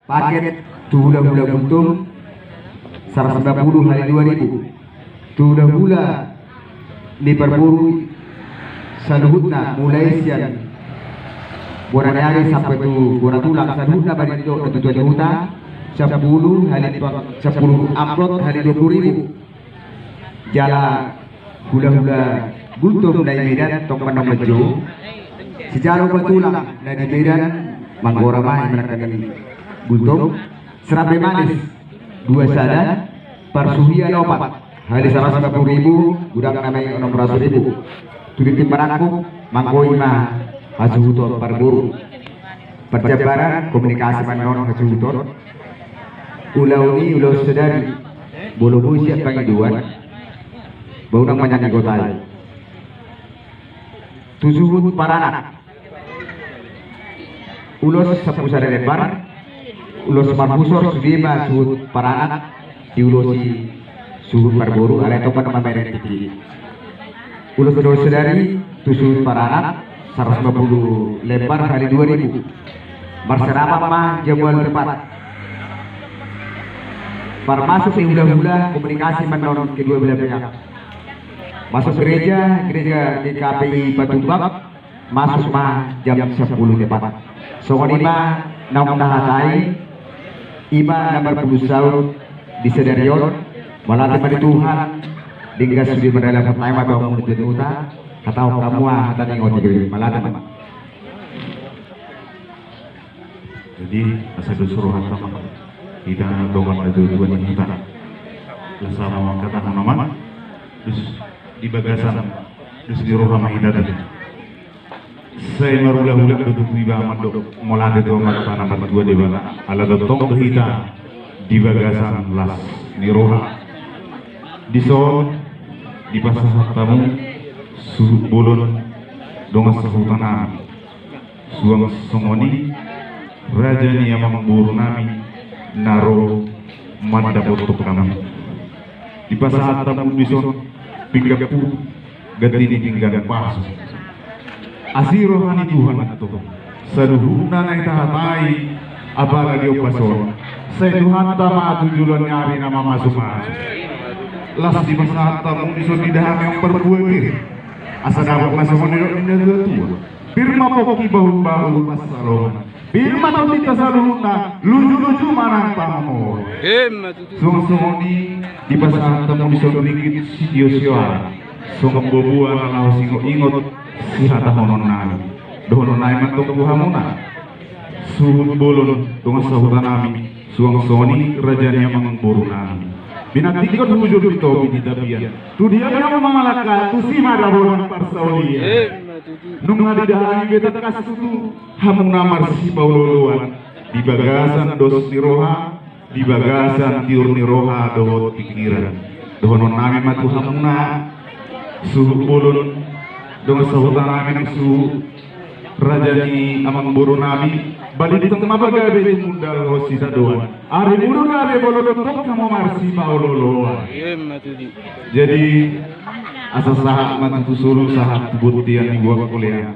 paket hula-hula buntung 190 hari 2000 hula-hula diperburu saluhutna mulai siang Boranyari sampai tu Bora tulang saluhutna bagi itu 7 juta 10 hari 10 amplop hari 20.000 jala hula-hula buntung dari Medan tong Pandang Bejo sejarah betulang dari Medan Manggora Mah menakan buntung serabe manis 2 sada persuhian opat hari 150.000 gudang namanya 600.000 tulis timbaraku Manggoi Mah Hasuhutor Parburu perjabaran komunikasi manon Hasuhutor ulau ini ulau sedari bolu siap pangiduan baunang menyanyi gotai tujuhut paranak ulos sepusara lebar ulos marbusor sudima suhut paranak diulosi suhut parburu ada topan mameren tiki ulos ulos sedari tujuhut paranak 150 lebar kali 2000 berserapat mah jebol tepat masuk di hula-hula komunikasi menon kedua belah pihak masuk gereja GKPI Batumbak masuk mah jam 10 tepat soal ima naung tahatai ima nomor pelusau di sedarion melatih pada Tuhan hingga sudi mendalam pertama atau menuju uta atau kamu tadi ngoti melatih jadi asal suruh hantam kita dongan ada tujuan kita bersama kata nama terus di bagasan terus di rohama kita tadi saya merulah-ulah duduk di bawah mandok mulai dongan tanah berdua di bawah ala dotong kita di bagasan las di roha di son di pasar tamu suruh bolon dongan sehutanah suang songoni raja ni yang memburu nami naro manda untuk kami di pasar tamu bison pigapu ganti tinggal pas asirohani Tuhan atau seluruhna naik tahatai apalagi opason seluruhan tama tujuan nyari nama masuk las di pasar tamu bison tidak yang perbuat asa dapat masuk menilai tua firma pokoki bahu-bahu pasaron firma tau kita saluhna lucu-lucu manang pamor sung-sungoni di pasar tamu bisa sedikit sio-sioan sung bobuan alau singo ingot si hata honon nami dohonon nai mantok buhamuna suhut bolon tungas sahutan nami suang-sungoni rajanya mengburu nami binattikot hujur itu bini dabian tu dia yang memalaka tu si mada bolon parsaulia nung adidahani beta kasutu hamung namar si pauloluan di bagasan dos niroha di bagasan tiur niroha dohot pikiran dohonon nami matu hamungna suhu bolon dong sahutan nami nang su rajani amang buru nami bali di tengah bagabe mundal hosi sadoan ari buru gabe bolon tok kamu marsi pauloluan jadi asa sahak mantu sulu sahak butian di gua kuliah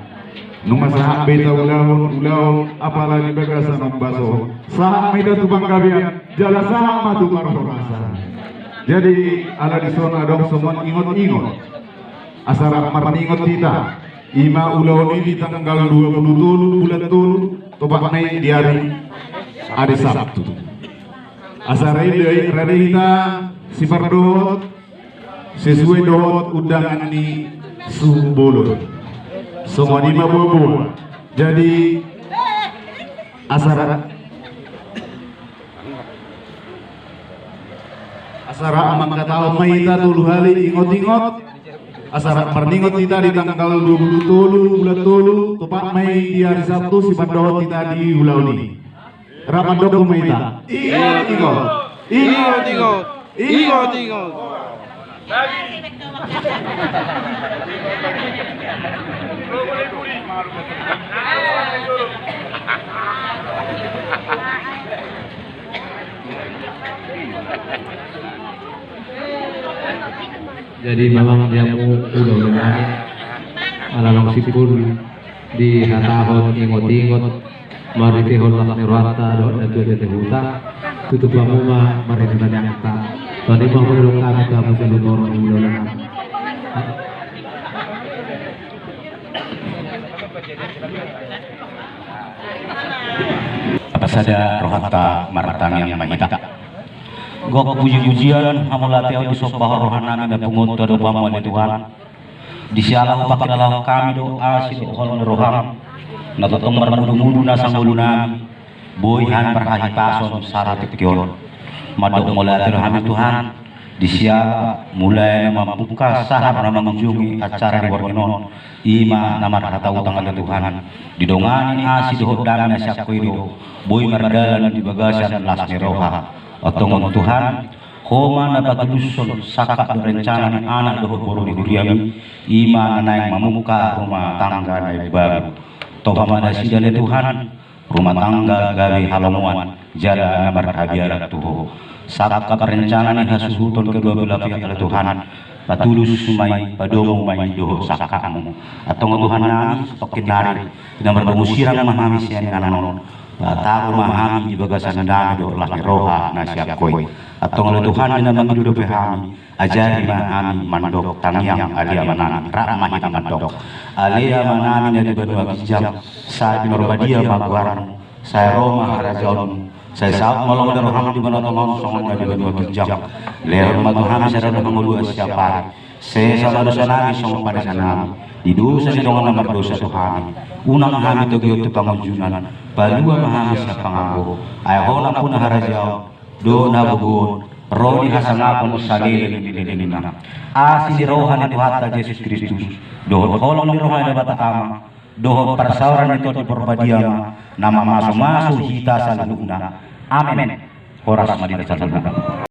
numa sahak beta ulau apalagi bagasan membaso sahak meda tubang kabian jala sahak matu marhorasa jadi ala di zona dong semua ingot-ingot asara marningot kita ima ulau ini di tanggal 20 bulan tulu tobat naik di hari Sabtu asara ini kita si pardot sesuai dohot undangan ni sumbolon semua di bobo jadi asara amang kataon maita tulu hali ingot-ingot asara perningot kita di tanggal 20 bulan tulu topak mai di hari Sabtu si dohot kita di ulau ini rapat doko maita ingot-ingot jadi memang dia udah menyanyi alam sipur di hatahon ingot-ingot mari ke hola ni rata do da tu te huta tutup pamuma mari kita nyata tadi mau perlu kami kamu seluruh orang ulang apa saja rohata maratang yang mahita gok puji-pujian hamulati au disopah rohanami dan pungut do pamu ni Tuhan disialah pakilalah kami doa si hol roham na totong marmudu-mudu na sanggulunami boyhan berkahi pason syarat kyon madok mulai rohami Tuhan disiala mulai membuka sahab nama mengunjungi acara di Borginon ima nama kata utang ada Tuhan didongani asi doh dana syakwido boy mardalan di bagasan lasni roha otong Tuhan homa na patuluson sakak berencana anak doh boru di duriami ima naik memuka rumah tangga naik baru toh mana sidale Tuhan rumah tangga gawe halamuan jara na berkabiara tuh saat perencanaan hasuhuton kedua belah pihak oleh Tuhan patulus sumai padomo mai doh sakamu atau Tuhan nami stokin nari tidak berpengusirang memahami sian ngananon tahu memahami di bagasan dami doh lahir roha nasiak koi atau oleh Tuhan tidak mengidu pahami ajari memahami mandok tangiang alia manami ramah kita mandok alia manami dari benua kijam saat norbadia maguaran saya Roma harajaun saya saat malam dan roham di mana teman songan dari dua kijam leher matu hami saya dah mengulu siapa saya sama dosa nabi song pada sana di dosa di dongan nomor dosa Tuhan unang hami to giyo pangujunan balua mahami sa pangako ay hona puna harajao do na bugun roni hasanapon salilin nililina asi di rohan itu hatta Yesus Kristus dohon kolong di rohan ada batakama dohon persauran itu di perbadiama nama masuk-masuk hita saluduna amin horas madina saluduna